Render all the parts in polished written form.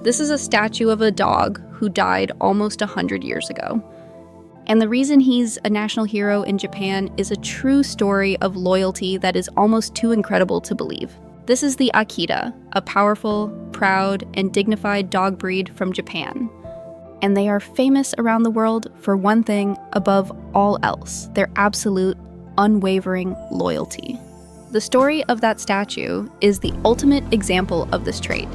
This is a statue of a dog who died almost 100 years ago. And the reason he's a national hero in Japan is a true story of loyalty that is almost too incredible to believe. This is the Akita, a powerful, proud, and dignified dog breed from Japan. And they are famous around the world for one thing above all else: their absolute, unwavering loyalty. The story of that statue is the ultimate example of this trait.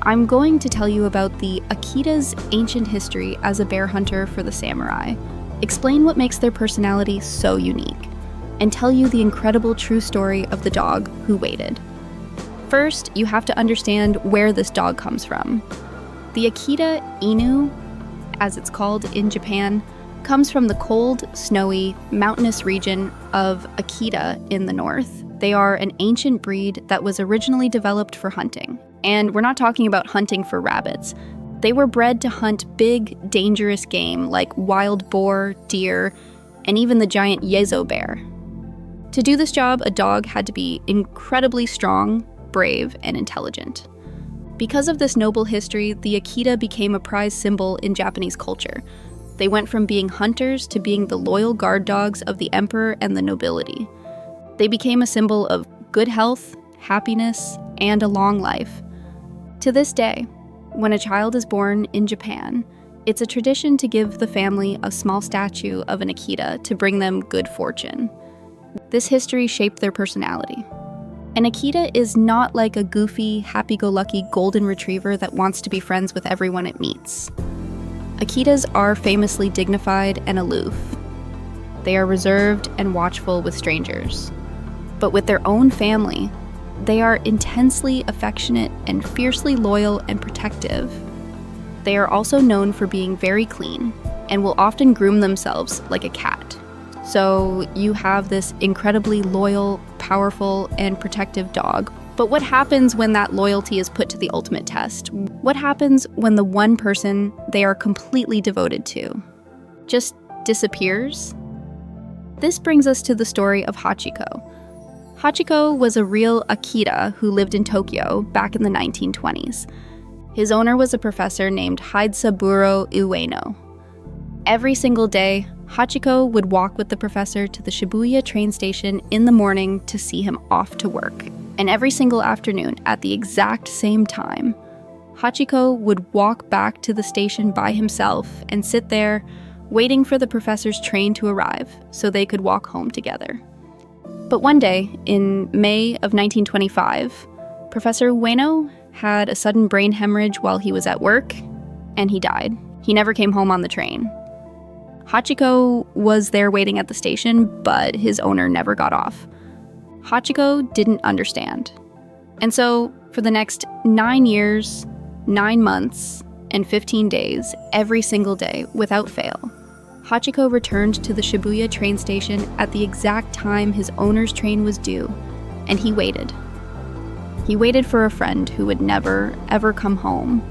I'm going to tell you about the Akita's ancient history as a bear hunter for the samurai, explain what makes their personality so unique, and tell you the incredible true story of the dog who waited. First, you have to understand where this dog comes from. The Akita Inu, as it's called in Japan, comes from the cold, snowy, mountainous region of Akita in the north. They are an ancient breed that was originally developed for hunting. And we're not talking about hunting for rabbits. They were bred to hunt big, dangerous game like wild boar, deer, and even the giant Yezo bear. To do this job, a dog had to be incredibly strong, brave, and intelligent. Because of this noble history, the Akita became a prized symbol in Japanese culture. They went from being hunters to being the loyal guard dogs of the emperor and the nobility. They became a symbol of good health, happiness, and a long life. To this day, when a child is born in Japan, it's a tradition to give the family a small statue of an Akita to bring them good fortune. This history shaped their personality. An Akita is not like a goofy, happy-go-lucky golden retriever that wants to be friends with everyone it meets. Akitas are famously dignified and aloof. They are reserved and watchful with strangers. But with their own family, they are intensely affectionate and fiercely loyal and protective. They are also known for being very clean and will often groom themselves like a cat. So you have this incredibly loyal, powerful, and protective dog. But what happens when that loyalty is put to the ultimate test? What happens when the one person they are completely devoted to just disappears? This brings us to the story of Hachiko. Hachiko was a real Akita who lived in Tokyo back in the 1920s. His owner was a professor named Hidesaburo Ueno. Every single day, Hachiko would walk with the professor to the Shibuya train station in the morning to see him off to work. And every single afternoon, at the exact same time, Hachiko would walk back to the station by himself and sit there, waiting for the professor's train to arrive so they could walk home together. But one day, in May of 1925, Professor Ueno had a sudden brain hemorrhage while he was at work, and he died. He never came home on the train. Hachiko was there waiting at the station, but his owner never got off. Hachiko didn't understand. And so, for the next 9 years, 9 months, and 15 days, every single day, without fail, Hachiko returned to the Shibuya train station at the exact time his owner's train was due, and he waited. He waited for a friend who would never, ever come home.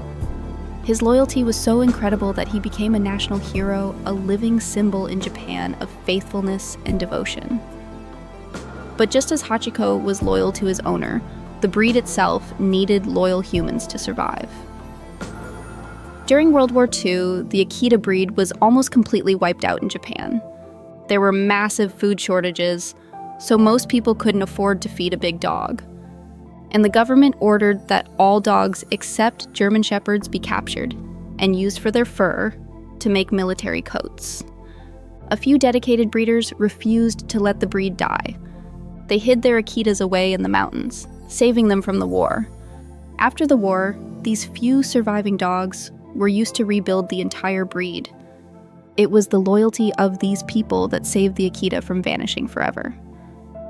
His loyalty was so incredible that he became a national hero, a living symbol in Japan of faithfulness and devotion. But just as Hachiko was loyal to his owner, the breed itself needed loyal humans to survive. During World War II, the Akita breed was almost completely wiped out in Japan. There were massive food shortages, so most people couldn't afford to feed a big dog. And the government ordered that all dogs except German Shepherds be captured and used for their fur to make military coats. A few dedicated breeders refused to let the breed die. They hid their Akitas away in the mountains, saving them from the war. After the war, these few surviving dogs were used to rebuild the entire breed. It was the loyalty of these people that saved the Akita from vanishing forever.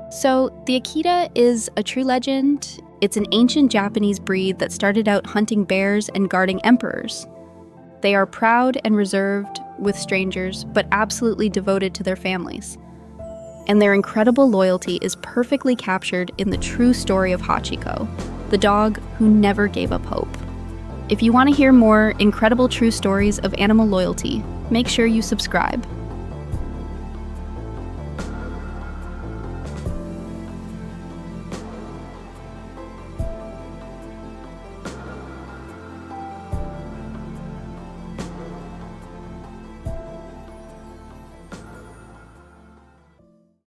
So, the Akita is a true legend. It's an ancient Japanese breed that started out hunting bears and guarding emperors. They are proud and reserved with strangers, but absolutely devoted to their families. And their incredible loyalty is perfectly captured in the true story of Hachiko, the dog who never gave up hope. If you want to hear more incredible true stories of animal loyalty, make sure you subscribe.